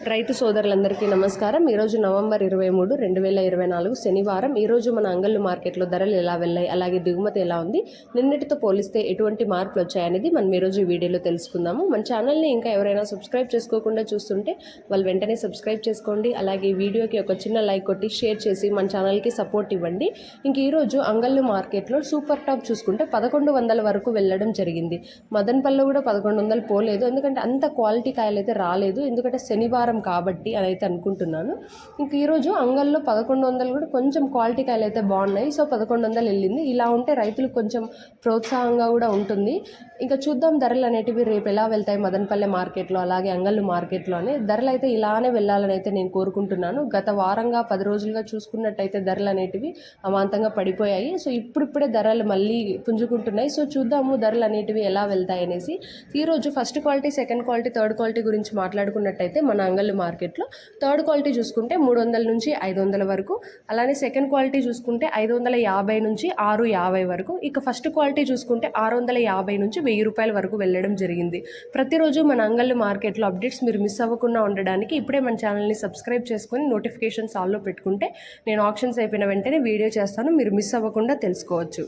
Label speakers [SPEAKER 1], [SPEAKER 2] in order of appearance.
[SPEAKER 1] రైతు సోదరులందరికీ నమస్కారం. ఈరోజు నవంబర్ 23, 2024 శనివారం. ఈరోజు మన అంగళ్ళు మార్కెట్లో ధరలు ఎలా వెళ్ళాయి, అలాగే దిగుమతి ఎలా ఉంది, నిన్నటితో పోలిస్తే ఎటువంటి మార్పులు వచ్చాయనేది మనం ఈరోజు వీడియోలో తెలుసుకుందాము. మన ఛానల్ని ఇంకా ఎవరైనా సబ్స్క్రైబ్ చేసుకోకుండా చూస్తుంటే వాళ్ళు వెంటనే సబ్స్క్రైబ్ చేసుకోండి. అలాగే వీడియోకి ఒక చిన్న లైక్ కొట్టి షేర్ చేసి మన ఛానల్కి సపోర్ట్ ఇవ్వండి. ఇంక ఈరోజు అంగళ్ళు మార్కెట్లో సూపర్ టాప్ చూసుకుంటే 1100 వరకు వెళ్ళడం జరిగింది. మదనపల్లిలో కూడా 1100 పోలేదు, ఎందుకంటే అంత క్వాలిటీ కాయలు అయితే రాలేదు, ఎందుకంటే శనివారం కాబట్టి అని అయితే అనుకుంటున్నాను. ఇంక ఈరోజు అంగల్లో 1100 కూడా కొంచెం క్వాలిటీ కాయలు అయితే బాగున్నాయి. సో 1100 వెళ్ళింది. ఇలా ఉంటే రైతులకు కొంచెం ప్రోత్సాహంగా కూడా ఉంటుంది. ఇంకా చూద్దాం ధరలు అనేటివి రేపు ఎలా వెళ్తాయి మదనపల్లె మార్కెట్లో, అలాగే అంగళ్ళు మార్కెట్లో అని. ధరలు అయితే ఇలానే వెళ్ళాలని అయితే నేను కోరుకుంటున్నాను. గత వారంగా 10 రోజులుగా చూసుకున్నట్టయితే ధరలు అనేటివి అమాంతంగా పడిపోయాయి. సో ఇప్పుడిప్పుడే ధరలు మళ్ళీ పుంజుకుంటున్నాయి. సో చూద్దాము ధరలు అనేటివి ఎలా వెళ్తాయి అనేసి. ఈరోజు first quality, second quality, third quality గురించి మాట్లాడుకున్నట్టయితే మన అంగళ్ళు మార్కెట్లో థర్డ్ క్వాలిటీ చూసుకుంటే 300 నుంచి 500 వరకు, అలానే సెకండ్ క్వాలిటీ చూసుకుంటే 550 నుంచి 650 వరకు, ఇక ఫస్ట్ క్వాలిటీ చూసుకుంటే 650 నుంచి 1000 రూపాయల వరకు వెళ్ళడం జరిగింది. ప్రతిరోజు మన అంగళ్ళు మార్కెట్లో అప్డేట్స్ మీరు మిస్ అవ్వకుండా ఉండడానికి ఇప్పుడే మన ఛానల్ని సబ్స్క్రైబ్ చేసుకొని నోటిఫికేషన్స్ ఆల్లో పెట్టుకుంటే నేను ఆప్షన్స్ అయిపోయిన వెంటనే వీడియో చేస్తాను, మీరు మిస్ అవ్వకుండా తెలుసుకోవచ్చు.